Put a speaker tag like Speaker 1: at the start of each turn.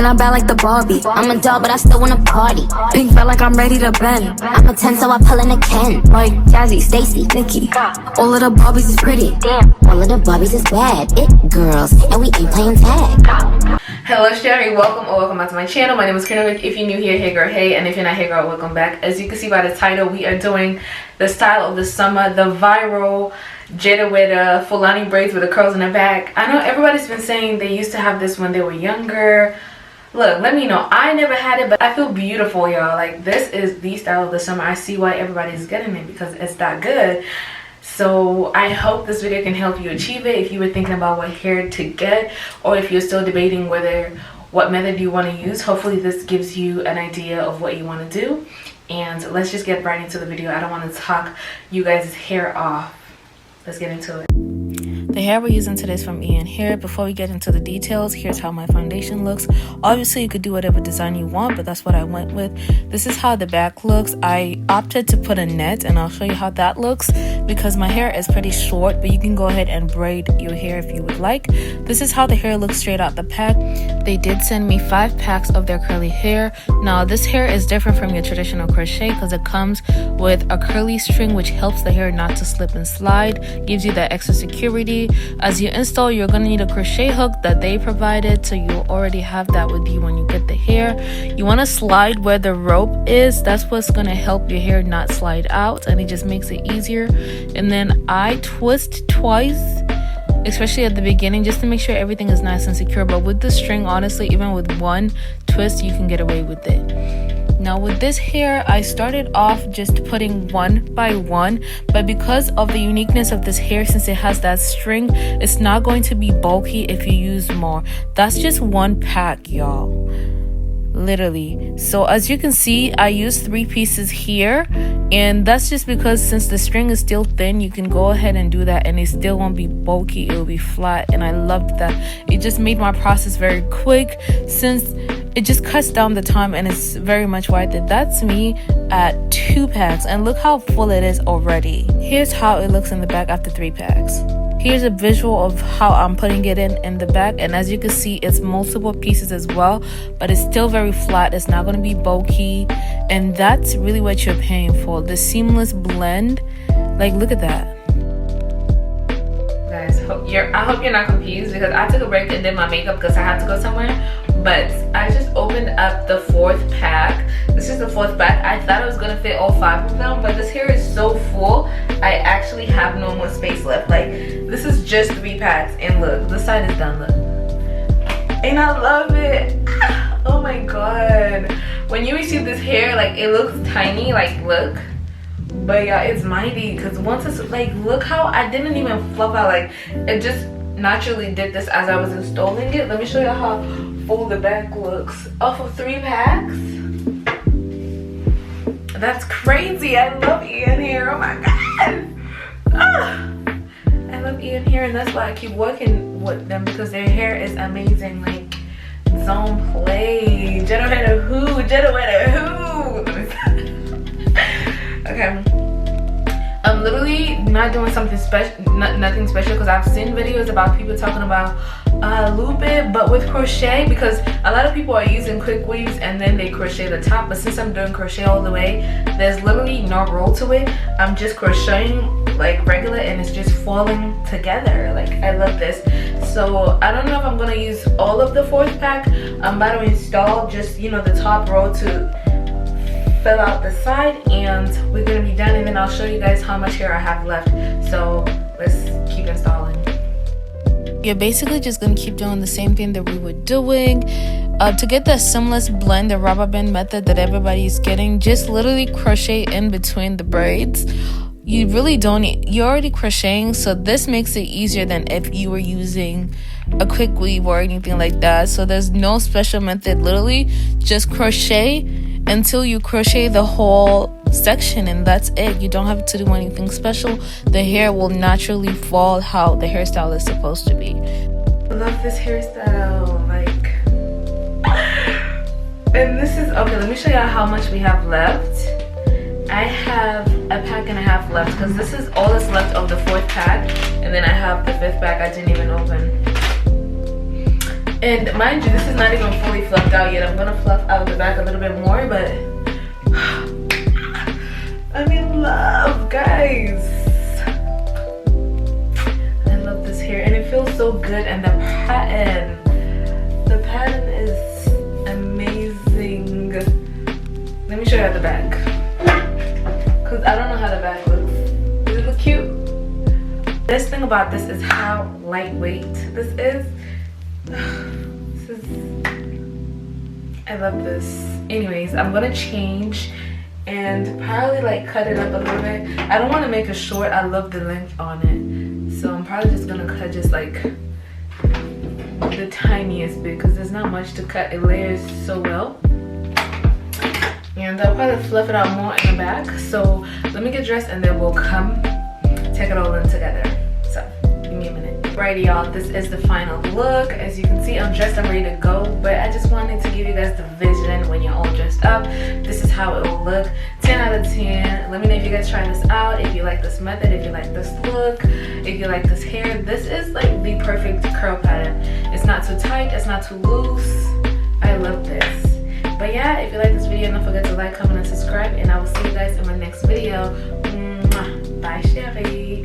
Speaker 1: and I'm bad like the Barbie. I'm a doll, but I still wanna party. Pink felt like I'm ready to bend. I'm a 10, so I pull in a Ken. Like Jazzy, Stacy, Nikki. All of the Barbies is pretty. Damn, all of the Barbies is bad. It girls, and we ain't playing tag.
Speaker 2: Hello, Sherry. Welcome or welcome back to my channel. My name is Crochet. If you're new here, hey girl, hey, and if you're not hey girl, welcome back. As you can see by the title, we are doing the style of the summer, the viral Jada with Fulani braids with the curls in the back. I know everybody's been saying they used to have this when they were younger. Look, let me know. I never had it, but I feel beautiful, y'all. Like, this is the style of the summer. I see why everybody's getting it because it's that good. So I hope this video can help you achieve it if you were thinking about what hair to get, or if you're still debating what method you want to use. Hopefully this gives you an idea of what you want to do. And let's just get right into the video. I don't want to talk you guys' hair off. Let's get into it. The hair we're using today is from EayonHair. Before we get into the details, here's how my foundation looks. Obviously, you could do whatever design you want, but that's what I went with. This is how the back looks. I opted to put a net, and I'll show you how that looks because my hair is pretty short, but you can go ahead and braid your hair if you would like. This is how the hair looks straight out the pack. They did send me 5 packs of their curly hair. Now, this hair is different from your traditional crochet because it comes with a curly string, which helps the hair not to slip and slide, gives you that extra security. As you install, you're going to need a crochet hook that they provided, so you'll already have that with you when you get the hair. You want to slide where the rope is. That's what's going to help your hair not slide out, and it just makes it easier. And then I twist twice, especially at the beginning, just to make sure everything is nice and secure. But with the string, honestly, even with one twist, you can get away with it. Now with this hair, I started off just putting one by one, but because of the uniqueness of this hair, since it has that string, it's not going to be bulky if you use more. That's just one pack, y'all, literally. So as you can see, I used 3 pieces here, and that's just because since the string is still thin, you can go ahead and do that and it still won't be bulky, it will be flat. And I loved that. It just made my process very quick since it just cuts down the time, and it's very much worth it. That's me at 2 packs, and look how full it is already. Here's how it looks in the back after 3 packs. Here's a visual of how I'm putting it in the back, and as you can see, it's multiple pieces as well, but it's still very flat. It's not going to be bulky, and that's really what you're paying for. The seamless blend, like, look at that. Guys, I hope you're not confused because I took a break and did my makeup because I had to go somewhere. But I just opened up the 4th pack. This is the 4th pack. I thought I was gonna fit all 5 of them, but this hair is so full, I actually have no more space left. Like, this is just 3 packs, and look, this side is done, look. And I love it. Oh my god. When you receive this hair, like, it looks tiny, like, look. But yeah, it's mighty, because once it's, like, look how I didn't even fluff out, like, it just naturally did this as I was installing it. Let me show you how full the back looks off of 3 packs. That's crazy. I love EayonHair. Oh my god. I love EayonHair, and that's why I keep working with them because their hair is amazing. Like, don't play. Jada with a who? Jada with a who? Okay. I'm literally not doing something special, nothing special, because I've seen videos about people talking about loop it, but with crochet, because a lot of people are using quick weaves and then they crochet the top, but since I'm doing crochet all the way, there's literally no roll to it. I'm just crocheting like regular, and it's just falling together. Like, I love this. So I don't know if I'm gonna use all of the 4th pack. I'm about to install just, you know, the top row to fill out the side, and we're gonna be done, and then I'll show you guys how much hair I have left. So let's keep installing. You're basically just gonna keep doing the same thing that we were doing. To get the seamless blend, the rubber band method that everybody's getting, just literally crochet in between the braids. You really don't need, you're already crocheting, so this makes it easier than if you were using a quick weave or anything like that. So there's no special method, literally just crochet until you crochet the whole section, and that's it. You don't have to do anything special. The hair will naturally fall how the hairstyle is supposed to be. I love this hairstyle, like, and this is okay. Let me show you how much we have left. I have a pack and a half left because this is all that's left of the 4th pack, and then I have the 5th pack I didn't even open. And mind you, this is not even fully fluffed out yet. I'm gonna fluff out the back a little bit more, but I'm in love, guys. I love this hair, and it feels so good. And the pattern is amazing. Let me show you the back, because I don't know how the back looks. Does it look cute? Best thing about this is how lightweight this is. I love this. Anyways, I'm gonna change and probably like cut it up a little bit. I don't want to make it short. I love the length on it, so I'm probably just gonna cut just like the tiniest bit, because there's not much to cut. It layers so well. And I'll probably fluff it out more in the back. So let me get dressed and then we'll come take it all in together. So give me a minute. Alrighty, y'all, this is the final look. As you can see, I'm dressed, I'm ready to go, but I just wanted to give you guys the vision when you're all dressed up. This is how it will look. 10 out of 10. Let me know if you guys try this out, if you like this method, if you like this look, if you like this hair. This is like the perfect curl pattern. It's not too tight, it's not too loose. I love this. But yeah, if you like this video, don't forget to like, comment, and subscribe, and I will see you guys in my next video. Mwah. Bye, Sherry.